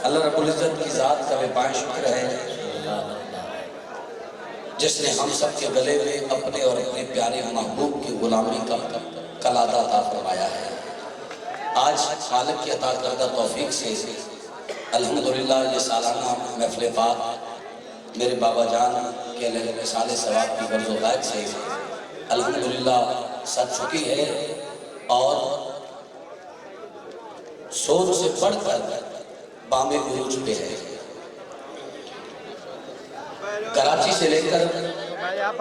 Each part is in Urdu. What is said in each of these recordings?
اللہ رب العزت کی ذات کا بے پائے شکر ہے جس نے ہم سب کے گلے میں اپنے اور اپنے پیارے محبوب کی غلامی کا کلادہ عطا فرمایا ہے۔ آج خالق کی عطا کردہ توفیق سے الحمدللہ یہ سالانہ محفل پاک میرے بابا جان کے مثال ثواب کی برز و غائب سے الحمدللہ سچ چکی ہے اور سوچ سے بڑھ کر بام عروج پہ ہے۔ کراچی سے لے کر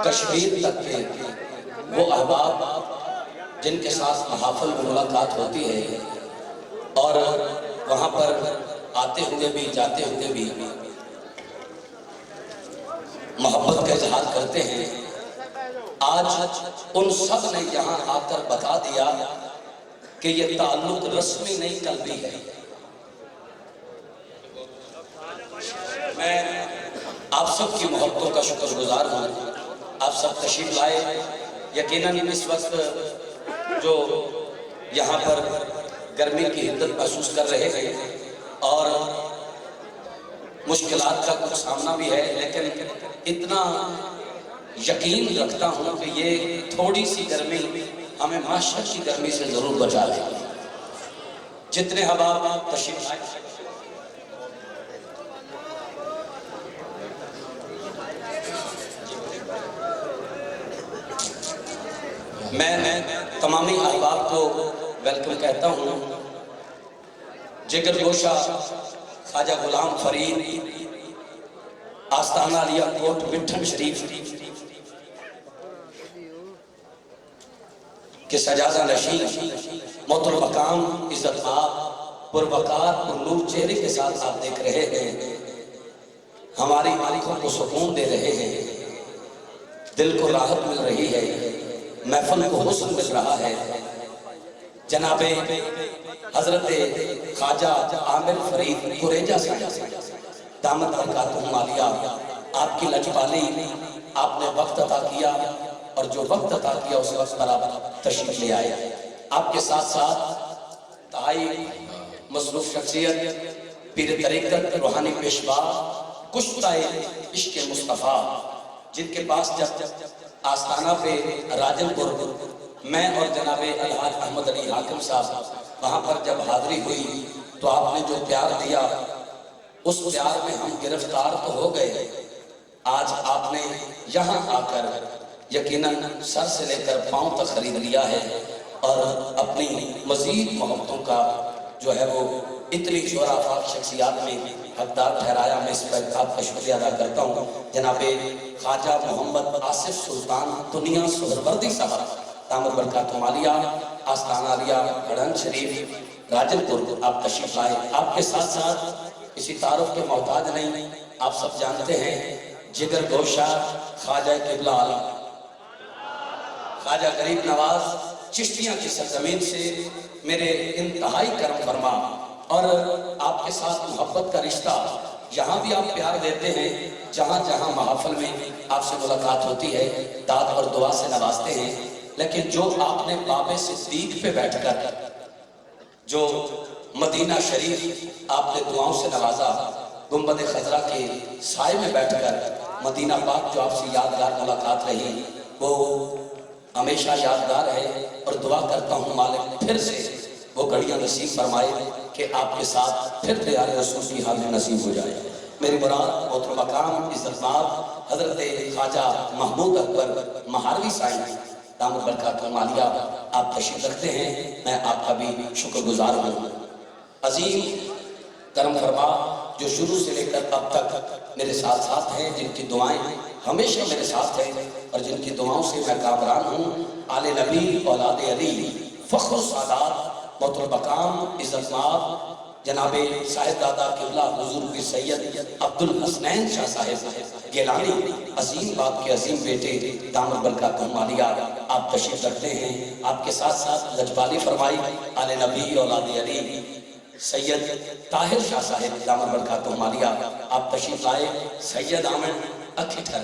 کشمیر تک کے وہ احباب جن کے ساتھ محافل میں ملاقات ہوتی ہے اور وہاں پر آتے ہوئے بھی جاتے ہوئے بھی محبت کا اظہار کرتے ہیں، آج ان سب نے یہاں آ کر بتا دیا کہ یہ تعلق رسمی نہیں قلبی ہے۔ میں آپ سب کی محبتوں کا شکر گزار ہوں، آپ سب تشریف لائے۔ یقیناً اس وقت جو یہاں پر گرمی کی حدت محسوس کر رہے ہیں اور مشکلات کا کچھ سامنا بھی ہے، لیکن اتنا یقین رکھتا ہوں کہ یہ تھوڑی سی گرمی ہمیں معاشرت کی گرمی سے ضرور بچا لے گی۔ جتنے احباب تشریف لائے میں تمامی احباب کو ویلکم کہتا ہوں۔ جگر گوشہ خواجہ غلام فرید آستانہ علیہ کوٹ مٹھن شریف کے سجادہ نشین محترم مقام عزت آب پروقار پرنور چہرے کے ساتھ آپ دیکھ رہے ہیں، ہماری آنکھوں کو سکون دے رہے ہیں، دل کو راحت مل رہی ہے، محفل کو حسن مل رہا ہے۔ جناب حضرت خواجہ عامر فرید قریجہ صاحب دامت برکاتہم عالیہ، آپ کی لجپالی، آپ نے وقت عطا کیا اور جو وقت عطا کیا اس وقت پر آپ تشریف لے آئے۔ آپ کے ساتھ ساتھ تائی مصروف شخصیت پیر طریقت روحانی پیشوا کشتہ عشق مصطفیٰ، جن کے پاس جب آستانہ پہ راجن پور میں اور جناب الحاج احمد علی حاکم صاحب وہاں پر جب حاضری ہوئی تو آپ نے جو پیار دیا اس پیار میں ہم گرفتار تو ہو گئے۔ آج آپ نے یہاں آ کر یقیناً سر سے لے کر پاؤں تک خرید لیا ہے اور اپنی مزید محبتوں کا جو ہے وہ اتنی شعراء افاق شخصیات میں حقدار ٹھہرایا۔ میں اس پر آپ کا شکریہ ادا کرتا ہوں۔ جناب خواجہ محمد آصف سلطان دنیا سہروردی صاحب دامت برکاتہم عالیہ آستانہ عالیہ گڑھن شریف راجن پور، آپ تشریف لائے۔ آپ کے ساتھ ساتھ کسی تعارف کے محتاج نہیں، آپ سب جانتے ہیں جگر گوشہ خواجہ قبلہ عالم خواجہ غریب نواز چشتیاں کی سرزمین سے میرے انتہائی کرم فرما اور آپ کے ساتھ محبت کا رشتہ یہاں بھی آپ پیار دیتے ہیں، جہاں جہاں محافل میں آپ سے ملاقات ہوتی ہے داد اور دعا سے نوازتے ہیں۔ لیکن جو آپ نے باب صدیق پہ بیٹھ کر جو مدینہ شریف آپ نے دعاؤں سے نوازا، گنبد خضرا کے سائے میں بیٹھ کر مدینہ پاک جو آپ سے یادگار ملاقات رہی وہ ہمیشہ یادگار ہے، اور دعا کرتا ہوں مالک پھر سے وہ گھڑیاں نصیب فرمائے کہ آپ کے ساتھ پھر پیارے رسول کی حاضری نصیب ہو جائے۔ میری مراد محترم مقام عزت مآب حضرت خواجہ محمود اکبر مہاروی صاحب دامت برکاتہم عالیہ، آپ تشریف رکھتے ہیں، میں آپ کا بھی شکر گزار ہوں۔ عظیم کرم فرما جو شروع سے لے کر اب تک میرے ساتھ ساتھ ہیں، جن کی دعائیں ہمیشہ میرے ساتھ ہیں اور جن کی دعاؤں سے میں کامران ہوں، آل نبی اولاد علی فخر سادات محترم مقام عزت مآب جناب صاحب دادا قبلہ حضور پیر سید عبدالحسنین شاہ صاحب گیلانی، عظیم باپ کے عظیم بیٹے دامت برکاتہم عالیہ، آپ تشریف رکھتے ہیں۔ آپ کے ساتھ ساتھ لجپالی فرمائی آل نبی اولاد علی سید طاہر شاہ صاحب دامت برکاتہم عالیہ، آپ تشریف لائے۔ سید عامر اکھی ٹھہر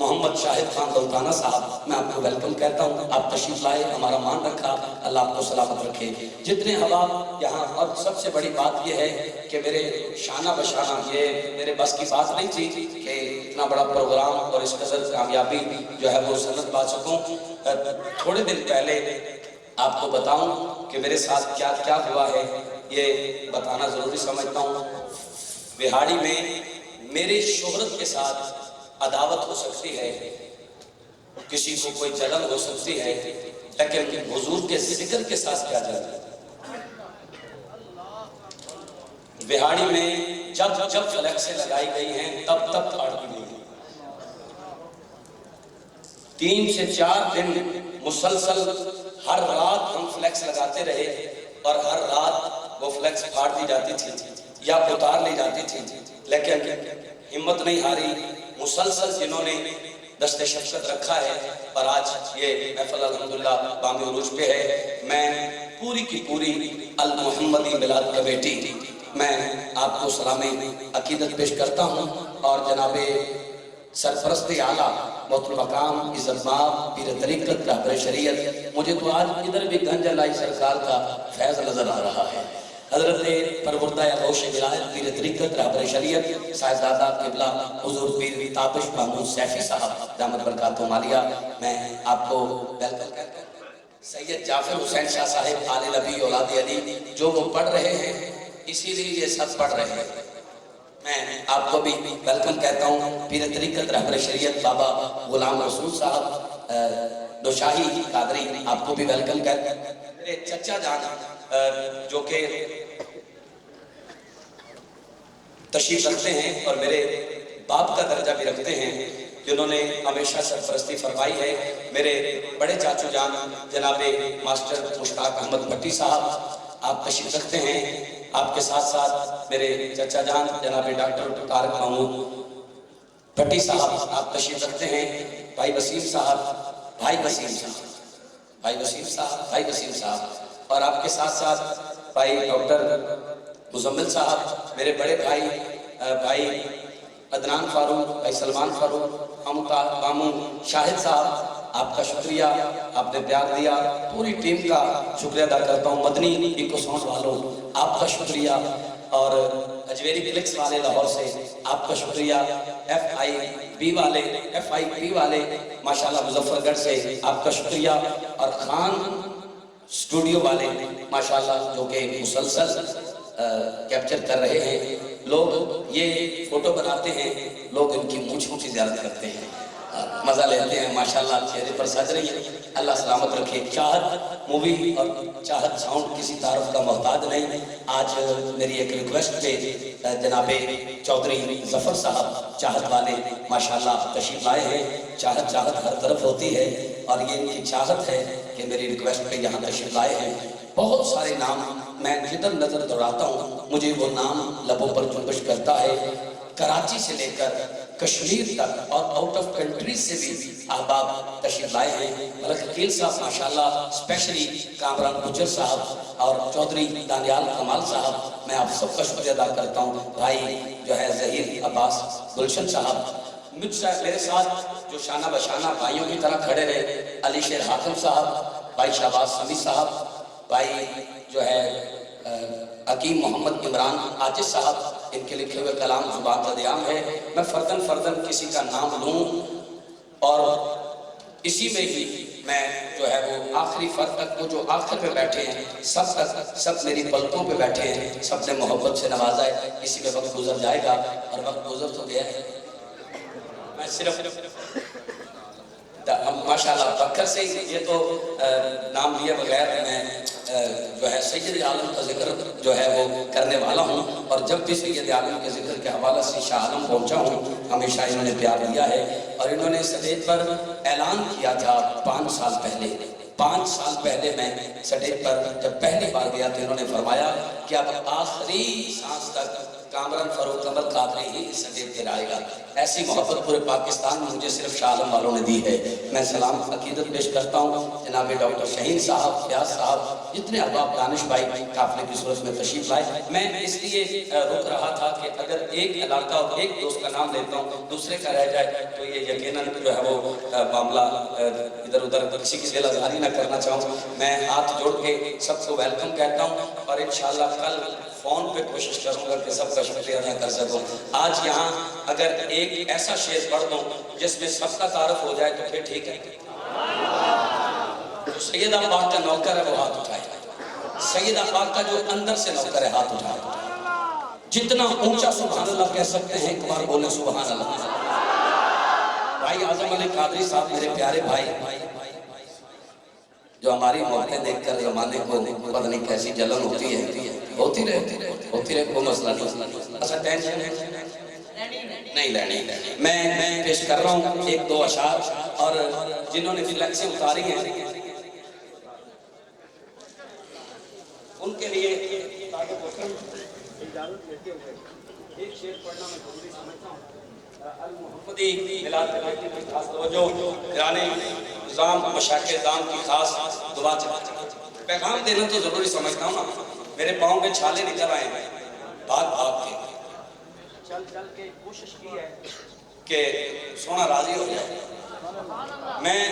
محمد شاہد خان دولتانہ صاحب، میں آپ کو ویلکم کہتا ہوں، آپ تشریف لائے، ہمارا مان رکھا، اللہ آپ کو سلامت رکھے۔ جتنے احباب یہاں، اور سب سے بڑی بات یہ ہے کہ میرے شانہ بشانہ، یہ میرے بس کی بات نہیں تھی کہ اتنا بڑا پروگرام اور اس قدر کامیابی جو ہے وہ سند پا سکوں۔ تھوڑے دن پہلے آپ کو بتاؤں کہ میرے ساتھ کیا کیا ہوا ہے، یہ بتانا ضروری سمجھتا ہوں۔ بہاڑی میں میری شہرت کے ساتھ عداوت ہو سکتی ہے، کسی کو کوئی جلن ہو سکتی ہے، لیکن حضور کے ذکر کے ساتھ کیا جلن؟ بہاڑی میں جب فلیکسیں لگائی گئی ہیں تب پھاڑ دی گئی ہیں۔ 3 سے 4 دن مسلسل ہر رات ہم فلیکس لگاتے رہے، اور ہر رات وہ فلیکس پھاڑ دی جاتی تھی یا اتار لی جاتی تھی، لیکن ہمت نہیں ہاری، مسلسل جنہوں نے دست شفقت رکھا ہے، اور آج یہ محفل الحمدللہ بام عروج پہ ہے۔ میں پوری کی پوری المحمدی میلاد کمیٹی، میں آپ کو سلام عقیدت پیش کرتا ہوں، اور جناب سرپرست اعلیٰ محترم مقام عزت مآب پیر طریقت رہبر شریعت، مجھے تو آج ادھر بھی گنج لائی سرکار کا فیض نظر آ رہا ہے۔ حضرت پروردہ غوث ولایت پیر طریقت رہبر شریعت صاحبزادہ قبلہ حضور پیر تابش محمود سیفی صاحب دامت برکاتہ عالیہ، میں آپ کو ویلکم کرتا ہوں۔ سید جعفر حسین شاہ صاحب آل نبی اولاد علی، جو وہ پڑھ رہے ہیں اسی لیے یہ سب پڑھ رہے ہیں، میں آپ کو بھی ویلکم کہتا ہوں۔ پیر طریقت رہبر شریعت بابا غلام رسول صاحب دوشاہی قادری، آپ کو بھی ویلکم کہتا ہوں۔ میرے چچا جان جو کہ تشریف رکھتے ہیں اور میرے باپ کا درجہ بھی رکھتے ہیں، جنہوں نے ہمیشہ سرپرستی فرمائی ہے، میرے بڑے چاچو جان جناب ماسٹر مشتاق احمد بھٹی صاحب، آپ تشریف رکھتے ہیں۔ آپ کے ساتھ ساتھ میرے چچا جان جناب ڈاکٹر طارق محمود بھٹی صاحب، آپ تشریف رکھتے ہیں۔ بھائی وسیم صاحب، بھائی وسیم صاحب، اور آپ کے ساتھ ساتھ بھائی ڈاکٹر مزمل صاحب، میرے بڑے بھائی بھائی عدنان فاروق، بھائی سلمان فاروق، ماموں شاہد صاحب، آپ کا شکریہ، آپ نے پیار دیا، پوری ٹیم کا شکریہ ادا کرتا ہوں۔ مدنی ایکو ساؤنڈ والوں، آپ کا شکریہ، اور اجویری کلکس والے لاہور سے آپ کا شکریہ، ایف آئی پی والے ماشاءاللہ مظفر گڑھ سے آپ کا شکریہ، اور خان اسٹوڈیو والے ماشاءاللہ جو کہ مسلسل کیپچر کر رہے ہیں۔ لوگ یہ فوٹو بناتے ہیں، لوگ ان کی مونچھوں کی زیارت کرتے ہیں، مزہ لیتے ہیں، ماشاءاللہ چہرے پر سج رہی ہے، اللہ سلامت رکھے۔ چاہت مووی اور چاہت ساؤنڈ کسی تعارف کا محتاج نہیں۔ آج میری ایک ریکویسٹ پہ جناب چودھری ظفر صاحب چاہت والے ماشاءاللہ تشریف لائے ہیں۔ چاہت ہر طرف ہوتی ہے، اور یہ ان کی چاہت ہے کہ میری ریکویسٹ پہ یہاں تشریف لائے ہیں۔ بہت سارے نام میں جدھر نظر دوڑاتا ہوں مجھے وہ نام لبوں پر جنبش کرتا ہے۔ کراچی سے لے کر کشمیر تک اور آؤٹ آف کنٹری سے بھی احباب تشریف لائے ہیں۔ ملک حکیل صاحب ماشاءاللہ، اسپیشلی کامران گجر صاحب اور چودھری دانیال کمال صاحب، میں آپ سب کا شکریہ ادا کرتا ہوں۔ بھائی جو ہے ظہیر عباس گلشن صاحب، مجھ سے میرے ساتھ جو شانہ بشانہ بھائیوں کی طرح کھڑے رہے، علی شیر حاکم صاحب، بھائی شہباز سمی صاحب، بھائی جو ہے حکیم محمد عمران عاجز صاحب، ان کے لکھے ہوئے کلام زبان زدیام ہے۔ میں فردن کسی کا نام لوں، اور اسی میں ہی میں جو ہے وہ آخری فرد تک، وہ جو آخر پہ بیٹھے ہیں سب میری پلکوں پہ بیٹھے ہیں، سب نے محبت سے نوازا ہے۔ اسی میں وقت گزر جائے گا، اور وقت گزر تو گیا ہے۔ میں صرف ماشاءاللہ بکر سے یہ تو نام لیے بغیر میں جو ہے سید عالم کا ذکر جو ہے وہ کرنے والا ہوں، اور جب بھی سید عالم کے ذکر کے حوالہ سے شاہ عالم پہنچا ہوں ہمیشہ انہوں نے پیار دیا ہے، اور انہوں نے سٹیج پر اعلان کیا تھا 5 سال پہلے میں سٹیج پر جب پہلی بار گیا تو انہوں نے فرمایا کہ اب آخری سانس تک کامران فاروق احمد قادری ہی اس سجید کے لائے گا. ایسی محبت پورے پاکستان میں مجھے صرف شاہ عالم والوں نے دی ہے. میں سلام عقیدت پیش کرتا ہوں جناب ڈاکٹر شہین صاحب، فیاض صاحب، جتنے احباب دانش بھائی قافلے کی صورت میں تشریف لائے. میں اس لیے رک رہا تھا کہ اگر ایک علاقہ اور ایک دوست کا نام لیتا ہوں دوسرے کا رہ جائے تو یہ یقیناً جو ہے وہ معاملہ ادھر ادھر کسی کی ذیل آزاری نہ کرنا چاہوں. میں ہاتھ جوڑ کے سب کو ویلکم کہتا ہوں اور انشاءاللہ کل فون پہ کوشش کروں گا کہ سب کا شکریہ ادا کر سکوں. آج یہاں اگر ایک ایسا شعر پڑھ دوں جس میں سب کا تعارف ہو جائے تو پھر ٹھیک ہے. سیدہ پاک کا نوکر ہے وہ ہاتھ اٹھائے. سیدہ پاک کا جو اندر سے نوکر ہے ہاتھ اٹھائے. جتنا اونچا سبحان اللہ کہہ سکتے ہیں ایک بار بولیں سبحان اللہ. بھائی اعظم علی قادری صاحب میرے پیارے بھائی جو ہماری محبتیں دیکھ کر زمانے کو پتہ نہیں کیسی جلن ہوتی ہے، ہوتی رہے کوئی مسئلہ نہیں. اچھا ٹینشن نہیں لینی. میں پیش کر رہا ہوں ایک دو اشعار اور جنہوں نے فلیکسیں اتاری ہیں ان کے لیے ایک شعر پڑھنا میں ضروری سمجھتا ہوں. المحمدی ملاد کی خاص توجہ، یعنی نظام مشاکل دام کی خاص دعا چاہتا ہوں. پیغام دینا تو ضروری سمجھتا ہوں نا. میرے پاؤں میں چھالے نکل آئے ہیں بھاگ کے چل کے کوشش کی ہے کہ سونا راضی ہو جائے. میں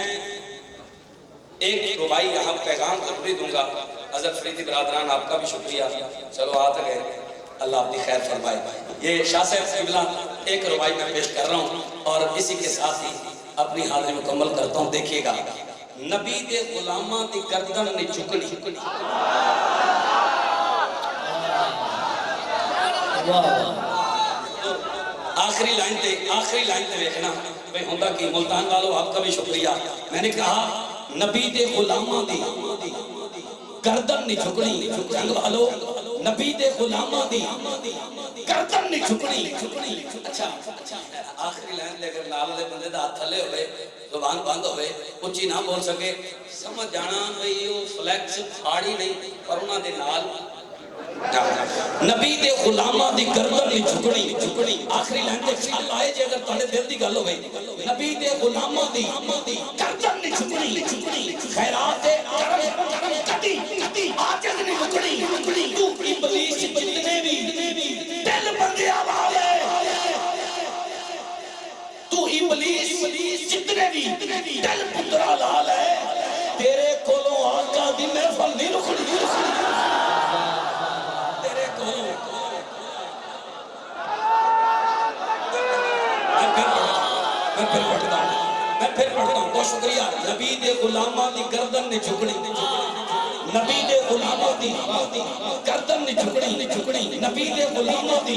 ایک ربائی یہاں پیغام ضروری دوں گا. حضرت فریدی برادران آپ کا بھی شکریہ. چلو آتے گئے اللہ اپنی خیر فرمائے. یہ شاہ صاحب قبلہ ایک ربائی میں پیش کر رہا ہوں اور اسی کے ساتھ ہی اپنی حاضری مکمل کرتا ہوں. دیکھیے گا نبی دے غلاماں دی گردن نہیں جھکنی. آخری لائن تے دیکھنا بھئی ہوندہ کی ملتان والوں آپ کا بھی شکریہ. میں نے کہا نبی دے غلاماں دی گردن نہیں جھکنی. جھکن والو نبی دے غلاماں دی گردن نہیں جھکنی. اچھا آخری لائن لے کر لال دے بندے دا ہاتھ تھلے ہوئے زبان بند ہوئے اچھی نہ بول سکے سمجھ جانا بھئی وہ فلیکس پھاڑی نہیں پر انہاں دے نال نبی دے غلاماں دی گردن نہیں جھکنی. آخری لائن دے خیال آئے جے اگر تھوڑے دل دی گل ہوئے نبی دے غلاماں دی گردن نہیں جھکنی. خیرات دے کرم کدی عاجز نہیں رکنی. تو ابلیس جتنے بھی دل بندیاں والے تو ابلیس جتنے بھی دل پترا لال ہے تیرے کولوں آقا دی محفل نہیں رکھنی. میں پھر پڑھتا ہوں. بہت شکریہ. نبی دے غلاماں دی گردن نے جھکڑی. نبی دے غلاماں دی گردن نے جھکڑی. نبی دے غلاماں دی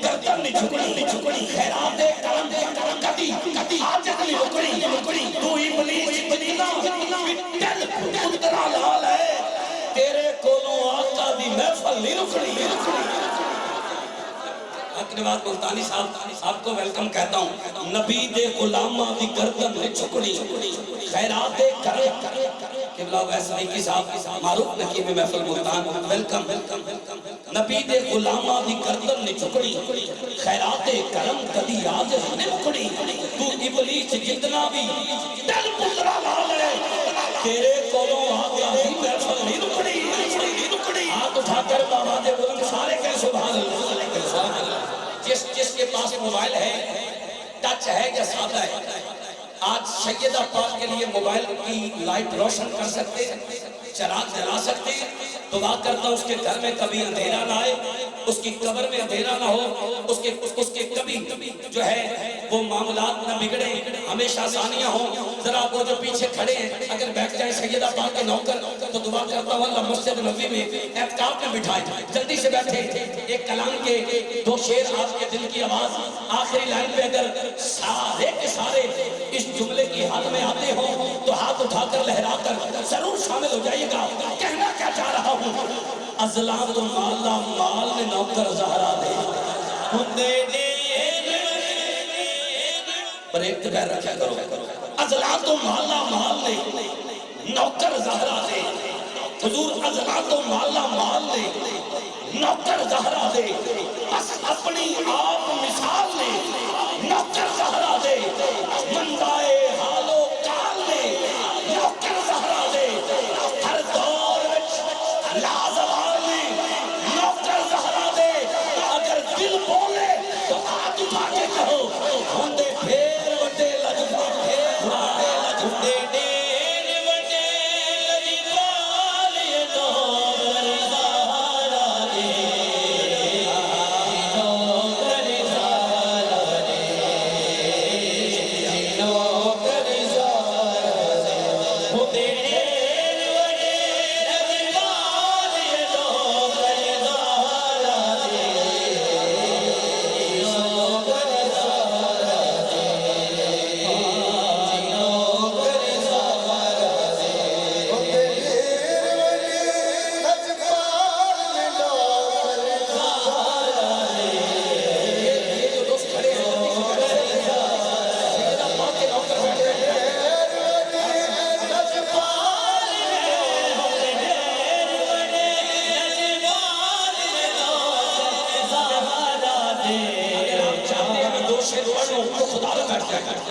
گردن نے جھکڑی. خیرات کرم کدی عاجز نہیں رکڑی. تو ابلیس جتنا دل پترا لال ہے تیرے کولوں آقا دی محفل نہیں رکڑی. نواز ملتانی صاحب آپ کو ویلکم کہتا ہوں. نبی دے غلاماں دی گردن میں جھکڑی. خیرات کرم قبلہ ویسا کی صاحب معروف نکی میں محفل ملتان ویلکم. نبی دے غلاماں دی گردن میں جھکڑی. خیرات کرم کدی عاجز نہیں رکڑی. تو ابلیس جتنا بھی دل پترا لال ہے تیرے کولوں آقا دی محفل نہیں رکڑی. ہاتھ اٹھا کر بابا دے بلند سارے کہے سبحان اللہ. جس کے پاس موبائل ہے ٹچ ہے یا سادہ ہے آج سیدہ پاک کے لیے موبائل کی لائٹ روشن کر سکتے چراغ جلا سکتے. دعا کرتا ہوں اس کے گھر میں کبھی اندھیرا نہ آئے اس کی قبر میں اندھیرا نہ ہو اس کے کبھی جو ہے وہ معاملات نہ بگڑے ہمیشہ آسانیاں ہوں. ذرا وہ جو پیچھے کھڑے ہیں اگر بیٹھ جائیں سیدہ پاک کے نوکر تو دعا کرتا ہوں اللہ مسجد نبوی میں اعتکاف میں بٹھائے جلدی سے بیٹھے. ایک کلام کے دو شعر آپ کے دل کی آواز آخری لائن پہ اگر سارے کے سارے اس جملے کی حد میں آتے ہوں تو ہاتھ اٹھا کر لہرا کر ضرور شامل ہو جائیے گا. کہنا کیا چاہ رہا ہوں ازلام تو مالا مال نے نوکر زہرا دے بریک پیر رکھا کرو. ازلام تو مالا مال نے نوکر زہرا دے حضور ازلام تو مالا مال نے نوکر زہرا دے بس اپنی آپ مثال نے نوکر زہرا دے منگائے حال و کال نے نوکر زہرا دے ہر دور وچ لازوال نے نوکر زہرا دے اگر دل بولے تو ہاتھ اٹھا کے کہو ہوندے پھیر وڈے لجبا پھیر وڈے لجبے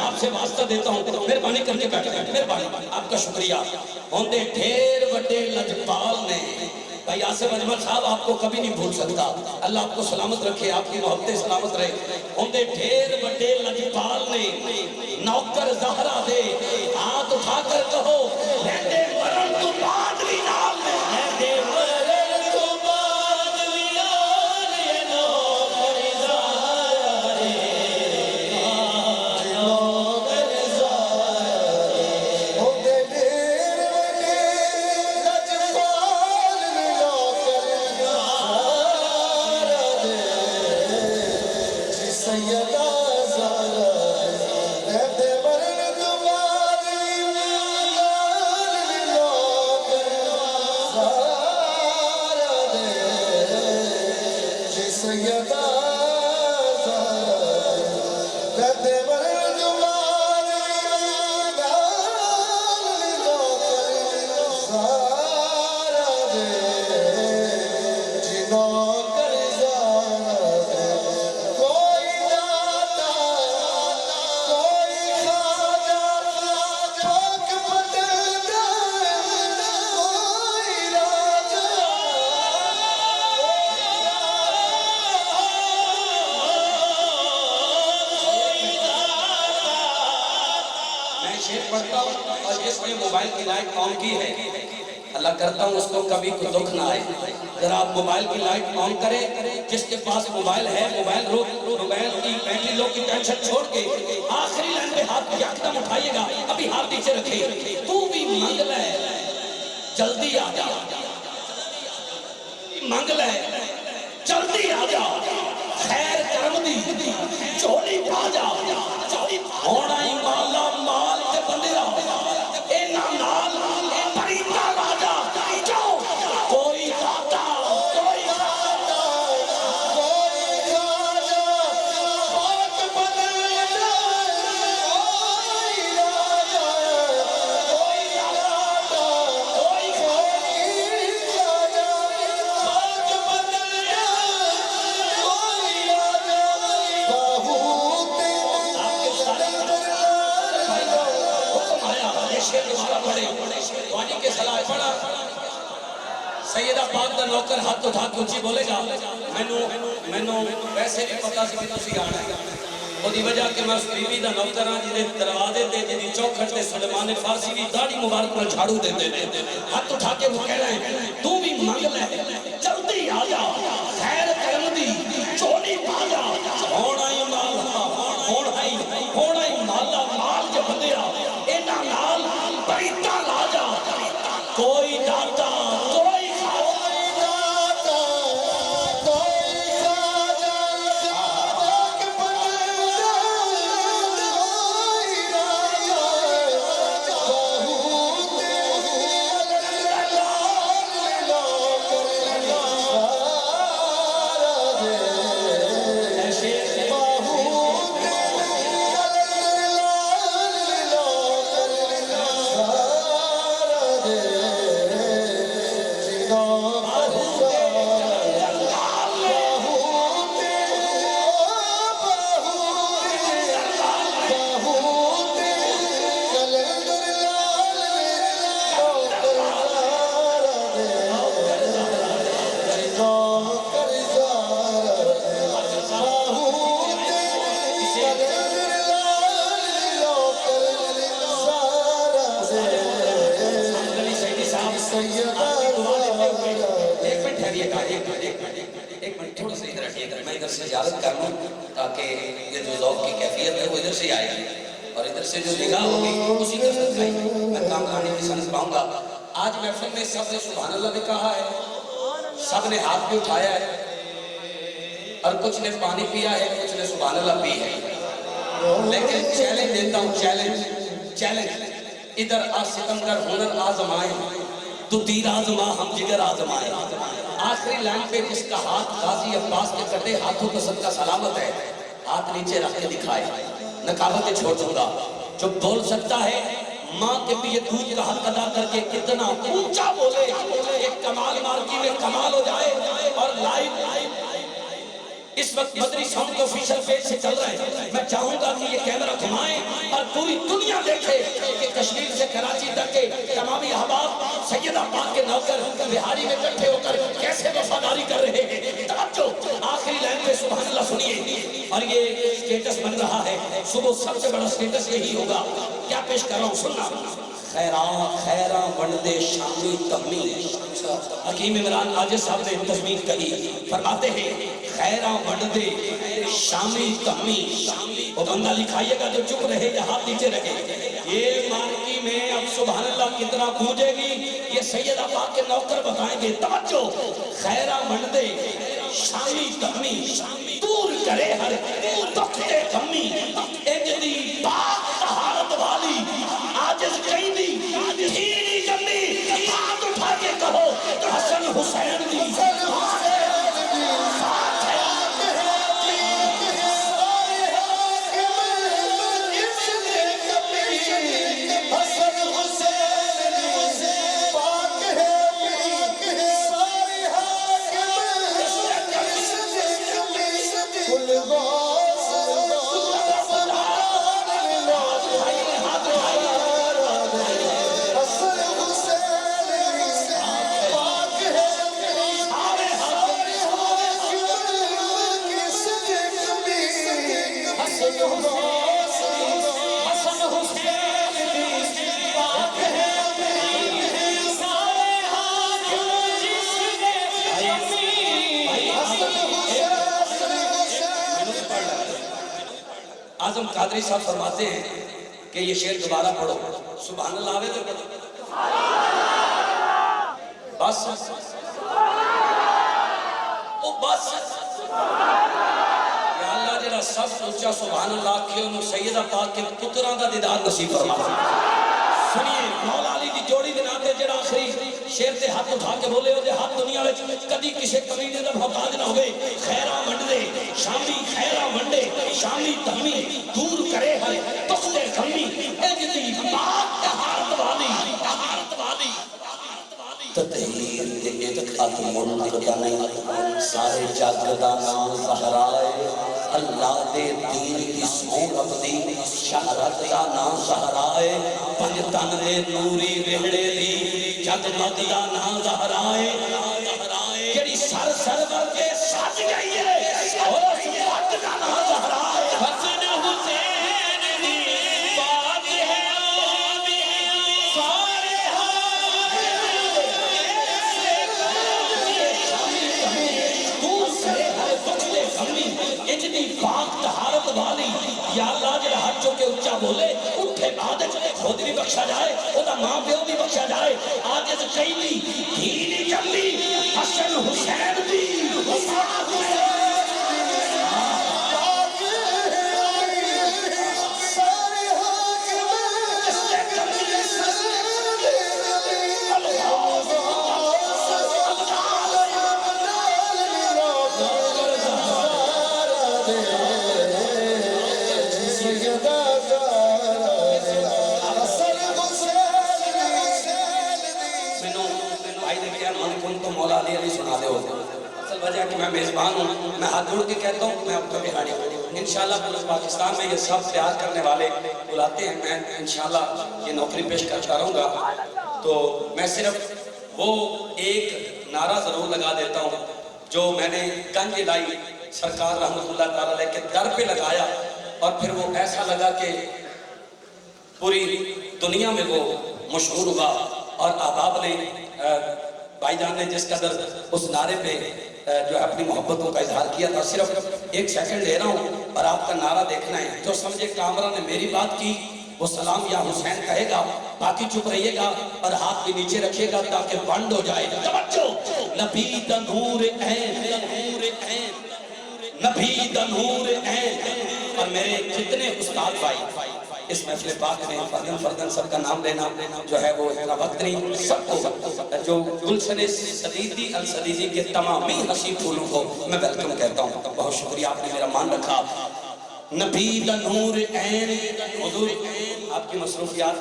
آپ سے واسطہ دیتا ہوں مہربانی کر کے بیٹھ گئے مہربانی آپ کا شکریہ ہوندے ڈھیر وڈے لجپال نے بھائی آصف اجمل صاحب آپ کو کبھی نہیں بھول سکتا اللہ آپ کو سلامت رکھے آپ کی محبتیں سلامت رہے ہوندے ڈھیر وڈے لجپال نے نوکر زہرا دے ہاتھ اٹھا کر کہو رہندے مرن تو بعد بھی نال میں رہندے مرن تو بعد بھی نال یہ نوکر زہرا دے پڑھتا ہوں اور جس نے موبائل کی لائٹ آن کی ہے اللہ کرتا ہوں اس کو کبھی کوئی دکھ نہ آئے ذرا آپ موبائل کی لائٹ آن کریں جس کے پاس موبائل ہے موبائل کی بیٹری لو کی ٹینشن چھوڑ کے آخری لائن پہ ہاتھ یکدم اٹھائیے گا ابھی ہاتھ نیچے رکھے تو بھی مانگ لے جلدی آ جا مانگ لے جلدی آ جا خیر کرم دی چولی پا جا ہونا ہی مالا مال تے بندیا اے نال پریتا راجا کیوں کوئی داتا کوئی داتا کوئی راجا پاک بدلنا کوئی راجا کوئی داتا کوئی راجا پاک بدلنا کوئی راجا بہت سیدہ پاک دا نوکر ہاتھ اٹھا کے اونچی بولے گا مینوں ویسے نہیں پتا سی کہ تسی آنا ہے وہ دی وجہ کہ میں اس بی بی دا نوکر ہاں جی دروازے تے جی چوکھٹ تے سلمان فارسی بھی داڑھی مبارک میں جھاڑو دیندے نے ہاتھ اٹھا کے وہ کہہ رہے ہیں تو بھی مانگ لے جلدی آ جا خیر کرم دی چولی پا جا ہونا ہی مالا مال جو بندیا اینا نال بریتا لا جا کوئی داتا کوئی داتا کوئی راجا پاک بدلنا کوئی راجا بہت ایک منٹ ٹھہریے گا، ایک منٹ تھوڑا سا ادھر ہٹیے گا، میں ادھر سے اجازت کر لوں تاکہ یہ جو ذوق کی کیفیت ہے وہ ادھر سے آئے گی اور ادھر سے جو نگاہ ہوگی اسی طرف سے دکھائے گی، میں کام کہانی نہیں سمجھ پاؤں گا۔ آج محفل میں سب نے سبحان اللہ بھی کہا ہے، سب نے ہاتھ بھی اٹھایا ہے اور کچھ نے پانی پیا ہے، کچھ نے سبحان اللہ پی ہے، لیکن چیلنج دیتا ہوں، چیلنج ادھر ستمگر ہنر آزمائے تو تیر آزما ہم جگر آزمائے۔ آخری لائن پہ جس کا ہاتھ غازی عباس کے کٹے ہاتھوں کا صدقہ سلامت ہے، ہاتھ نیچے رکھ کے دکھائے، نقابتیں چھوڑ دوں گا۔ جو بول سکتا ہے ماں کے پیے دودھ کا حق ادا کر کے کتنا اونچا بولے، ایک کمال مارکی میں کمال ہو جائے۔ اور لائیو اس وقت مدری ساؤنڈ کے آفیشل پیج سے چل رہے ہیں، میں چاہوں گا کہ یہ کیمرہ گھمائیں اور پوری دنیا دیکھے کہ کشمیر سے کراچی تک کے تمامی احباب سیدہ پاک کے نوکر بہاری میں اکٹھے ہو کر کیسے وفاداری کر رہے ہیں۔ توجہ، آخری لائن پہ سبحان اللہ سنیے، اور یہ سٹیٹس بن رہا ہے، صبح سب سے بڑا سٹیٹس یہی ہوگا۔ کیا پیش کر رہا ہوں سننا، خیراں بندے شامی تمی۔ حکیم عمران عاجز صاحب نے تضمین کہی، فرماتے ہیں خیراں بندے شامی تمی۔ وہ بندہ لکھائیے گا جو چپ رہے یا ہاتھ نیچے رکھے۔ یہ مارکی میں اب سبحان اللہ کتنا گونجے گی یہ سیدہ پاک کے نوکر بتائیں گے۔ توجہ، خیراں بندے شامی تمی، دور کرے ہر دکھتے کمی، اجدی پاک طہارت والی عاجز کہیں دی دھیری جمنی، ہاتھ اٹھا کے کہو حسن حسین دی۔ اعظم قادری صاحب فرماتے ہیں کہ یہ شعر دوبارہ پڑھو، سبحان اللہ آوے تو پڑھو، بس او بس یا اللہ جڑا سب سوچا سبحان اللہ کہ انہوں سیدہ پاک کے پتران دا دیدار نصیب فرما۔ سنیے مولا علی دی جوڑی دے ناتے جڑا آخری شیر تے ہاتھ اٹھا کے بولے ہو دے ہاتھ دنیا میں کدی کسے کمینے دا محتاج نہ ہوئے۔ خیراں منڈے شامی، خیراں منڈے شامی تمی، دور کرے ہر تختے غمی، اجدی پاک طہارت والی، طہارت والی۔ تطہیر اتقاد منقدہ نہیں، سارے جاگدہ نام زہرائے، اللہ دے دین کی سورب دی شہرت دا نام زہرائے، پنجتن دے نوری وہڑے دی جگمگدہ نام زہرائے، جڑی سر سر ورگے سج گئی ہے اور اس وقت دا نام زہرائے۔ حسن حسین دی بات ہے آبی سارے اجدی پاک طہارت والی، یا اللہ جڑا ہر چکے اچھا بولے اٹھے بعد خود بھی بخشا جائے، اوہ ماں پیو بھی بخشا جائے۔ عاجز کہیں دی دھیری جملی حسن حسین دی مولا علی علی سنا دے ہوتے ہیں۔ اصل وجہ کہ میں میزبان ہوں، میں ہاتھ جوڑ کے کہتا ہوں میں آپ کا بہاری ہوں۔ انشاءاللہ پولیس پاکستان میں یہ سب پیار کرنے والے بلاتے ہیں، میں انشاءاللہ یہ نوکری پیش کرتا رہوں گا۔ تو میں صرف وہ ایک نعرہ ضرور لگا دیتا ہوں جو میں نے گنج لائی سرکار رحمت اللہ تعالیٰ علیہ کے در پہ لگایا، اور پھر وہ ایسا لگا کہ پوری دنیا میں وہ مشہور ہوا۔ اور احباب نے بھائی جان نے جس قدر اس نعرے پہ جو ہے اپنی محبتوں کا اظہار کیا تھا، صرف ایک سیکنڈ لے رہا ہوں اور آپ کا نعرہ دیکھنا ہے۔ جو سمجھے کامرہ نے میری بات کی وہ سلام یا حسین کہے گا، باقی چپ رہیے گا اور ہاتھ بھی نیچے رکھیے گا تاکہ بند ہو جائے۔ توجہ، نبی دا نور عین، نبی دا نور عین۔ اور میرے جتنے استاد بھائی اس محفل پاک میں فردن فردن سب کا نام لینا جو ہے وہ اتنا وقت نہیں، سب کو جو گلشن سدیدی السدیدی کے تمامی حسین پھولوں کو میں ویلکم کہتا ہوں۔ بہت شکریہ، آپ نے میرا مان رکھا۔ نبی دا نور عین، حضور آپ کی مصروفیات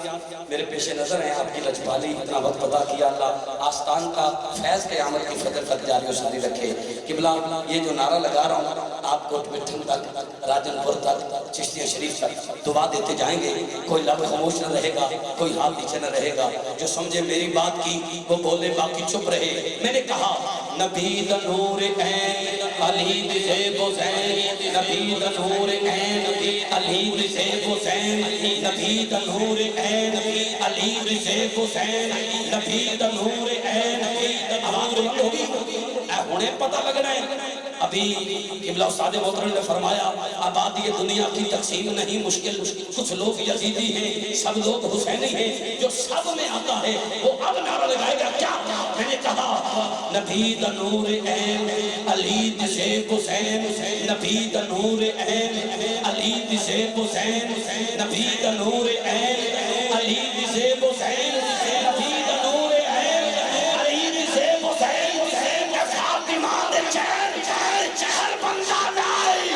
میرے پیش نظر ہیں، آپ کی لجپالی اتنا وقت عطا کیا، اللہ آستان کا فیض قیامت کی فجر تک جاری و ساری رکھے۔ قبلہ یہ جو نعرہ لگا رہا ہوں آپ کو مٹھن تک، راجن پور تک، چشتیہ شریف تک دعا دیتے جائیں گے، کوئی لب خاموش نہ رہے گا، کوئی ہاتھ نیچے نہ رہے گا۔ جو سمجھے میری بات کی وہ بولے، باقی چپ رہے۔ میں نے کہا نبی دا نور عین، علی دی زیب و زین، نبی دا نور عین، علی دی زیب و زین، نبی دا نور عین، علی دی زیب و زین، نبی دا نور عین۔ آواز بلند ہوگی، انہیں پتہ لگنا ہے۔ ابھی قبلہ استاد محترم نے فرمایا آبادی دنیا کی تقسیم نہیں مشکل، کچھ لوگ یزیدی ہیں، سب لوگ حسینی ہیں۔ جو سب میں آتا ہے وہ اب نعرہ لگائے گا کیا؟ میں نے کہا نبی دا نور عین، علی دی زیب و زین، نبی دا نور عین، علی دی زیب و زین، نبی دا نور عین، علی دی زیب و زین، نبی دا نور عین، علی دی زیب و زین، فاطمہ دے چین ہر بندہ دائی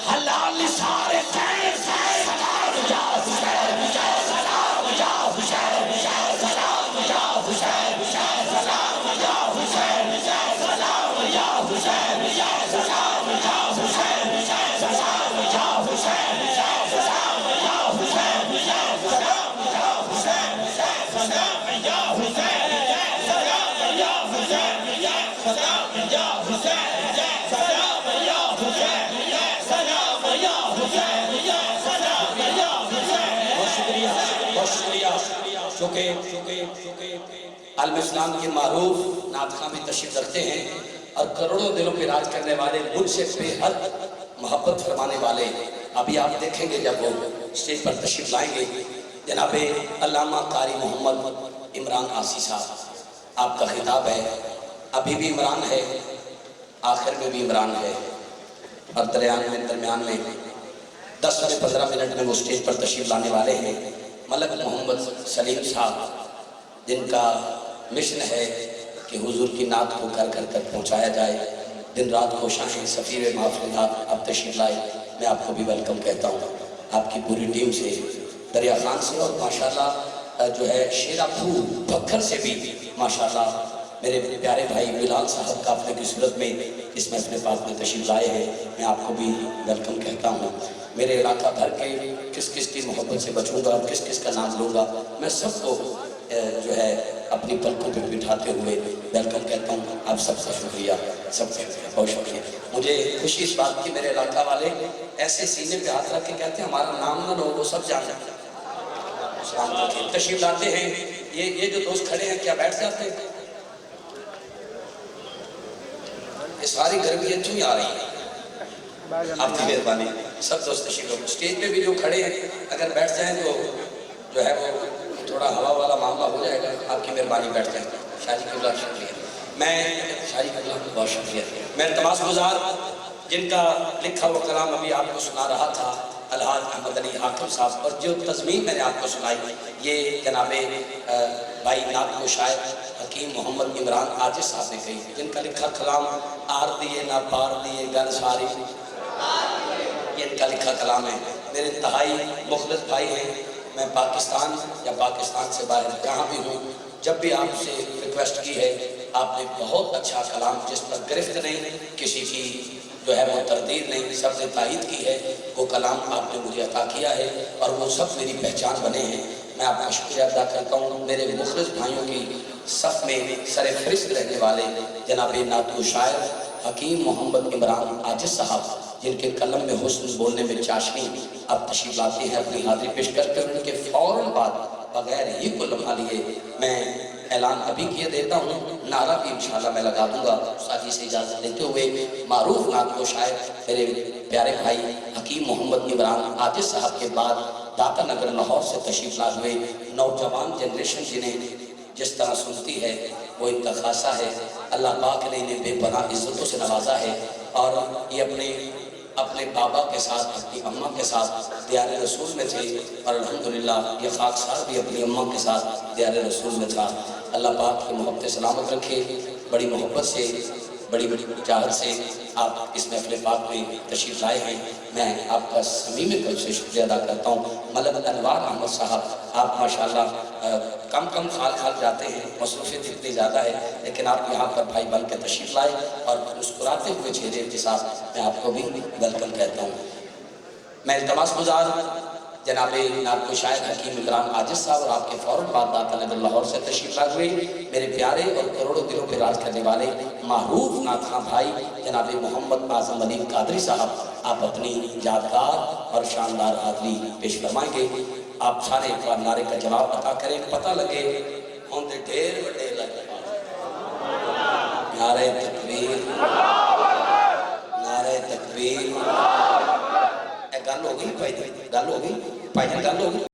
حلال سارے خیر، سلام یا حسین، سلام یا حسین، سلام یا حسین، سلام یا حسین، سلام یا حسین، سلام یا حسین، سلام یا حسین، سلام یا حسین، سلام یا حسین، سلام یا حسین، سلام یا حسین، سلام یا حسین، سلام یا حسین، سلام یا حسین، سلام یا حسین۔ بہت شکریہ، بہت شکریہ۔ چونکہ عالم اسلام کے معروف نعت خواں بھی تشریف رکھتے ہیں اور کروڑوں دلوں پہ راج کرنے والے، مجھ سے بے حد محبت فرمانے والے، ابھی آپ دیکھیں گے جب وہ اسٹیج پر تشریف لائیں گے، جناب علامہ قاری محمد عمران عاصی صاحب، آپ کا خطاب ہے۔ ابھی بھی عمران ہے، آخر میں بھی عمران ہے، اور درمیان میں 10 سے 15 منٹ میں وہ اسٹیج پر تشریف لانے والے ہیں۔ ملک محمد سلیم صاحب، جن کا مشن ہے کہ حضور کی نعت کو گھر گھر تک پہنچایا جائے، دن رات کوشاں ہیں، سفیر محافظات آپ تشریف لائے، میں آپ کو بھی ویلکم کہتا ہوں، آپ کی پوری ٹیم سے، دریا خان سے، اور ماشاءاللہ جو ہے شیرہ پھول بکھر سے بھی ماشاءاللہ میرے پیارے بھائی بلال صاحب قافلے کی صورت میں اس محفل پاک میں تشریف لائے ہیں، میں آپ کو بھی ویلکم کہتا ہوں۔ میرے علاقہ بھر کے کس کس کی محبت سے بچوں گا اور کس کس کا نام لوں گا، میں سب کو جو ہے اپنی پلکوں پہ بٹھاتے ہوئے ویلکم کہتا ہوں۔ آپ سب کا شکریہ، سب کا بہت شکریہ۔ مجھے خوشی اس بات کی میرے علاقہ والے ایسے سینے پہ ہاتھ رکھ کے کہتے ہیں ہمارا نام نہ لو، وہ سب جانتے ہیں۔ تشریف لاتے ہیں، یہ جو دوست کھڑے ہیں کیا بیٹھ جاتے ہیں؟ یہ ساری گرمی اتنی ہی آ رہی ہے، آپ کی مہربانی، سب دوست تشریف لو۔ اسٹیج پہ بھی جو کھڑے ہیں اگر بیٹھ جائیں تو جو ہے وہ تھوڑا ہوا والا معاملہ ہو جائے گا، آپ کی مہربانی بیٹھ جائیں۔ شاہی قبلہ شکریہ، شاہی قبلہ بہت شکریہ۔ میں التماس گزار جن کا لکھا ہوا کلام ابھی آپ کو سنا رہا تھا الحاج احمد علی حاکم صاحب، اور جو تضمین میں نے آپ کو سنائی یہ جناب بھائی نعت و شاعر حکیم محمد عمران عاجز صاحب نے کہی، جن کا لکھا کلام آر دیے نہ پار دیے گن ساری، یہ ان کا لکھا کلام ہے۔ میرے انتہائی مخلص بھائی ہیں، میں پاکستان یا پاکستان سے باہر جہاں بھی ہوں، جب بھی آپ سے ریکویسٹ کی ہے، آپ نے بہت اچھا کلام جس پر گرفت نہیں، کسی کی جو ہے وہ تردید نہیں، سب نے تائید کی ہے، وہ کلام آپ نے مجھے عطا کیا ہے اور وہ سب میری پہچان بنے ہیں۔ میں آپ کا شکریہ ادا کرتا ہوں۔ میرے مخلص بھائیوں کی صف میں سر فہرست رہنے والے جناب نعت و شاعر حکیم محمد عمران عاجز صاحب، جن کے قلم میں حسن بولنے میں چاشنی، اب تشریف لاتے ہیں، اپنی حاضری پیش کر کے ان کے فوراً بعد بغیر ہی کو لمحہ لیے میں اعلان ابھی کیے دیتا ہوں، نعرہ بھی انشاءاللہ میں لگا دوں گا۔ ساتھی سے اجازت لیتے ہوئے معروف نعت کو شاعر میرے پیارے بھائی حکیم محمد عمران عاجز صاحب کے بعد داتا نگر لاہور سے تشریف لا ہوئے نوجوان جنریشن جنہیں جس طرح سنتی ہے وہ ان کا خاصہ ہے۔ اللہ پاک نے انہیں بے پناہ عزتوں سے نوازا ہے اور یہ اپنے بابا کے ساتھ اپنی اماں کے ساتھ دیار رسول میں تھے اور الحمدللہ یہ خاکسار بھی اپنی اماں کے ساتھ دیار رسول میں تھا۔ اللہ پاک کی محبت سلامت رکھے۔ بڑی محبت سے بڑی چاہت سے آپ اس محفل پاک میں تشریف لائے ہیں، میں آپ کا صمیم قلب سے شکریہ ادا کرتا ہوں۔ ملک انوار احمد صاحب، آپ ماشاءاللہ کم خال جاتے ہیں، مصروفیت اتنی زیادہ ہے، لیکن آپ یہاں پر بھائی بن کے تشریف لائے اور مسکراتے ہوئے چہرے کے ساتھ میں آپ کو بھی ویلکم کہتا ہوں۔ میں التماس گزار جناب نعت شاعر حکیم عمران عاجز صاحب اور آپ کے فوراً بعد داتا نگر لاہور سے تشریف لا ہوئے میرے پیارے اور کروڑوں دلوں پہ راج کرنے والے معروف نعت خواں بھائی جناب محمد اعظم علی قادری صاحب، آپ اپنی یادگار اور شاندار حاضری پیش فرمائیں گے۔ آپ سارے ایک بار نعرے کا جواب عطا کریں، پتہ لگے ہوں دے ڈھیر بڑے لگے۔ نعرہ تکبیر، نعرہ تکبیر۔ گل ہو گئی بھائی، گل ہو گئی بھائی، گل ہو گئی۔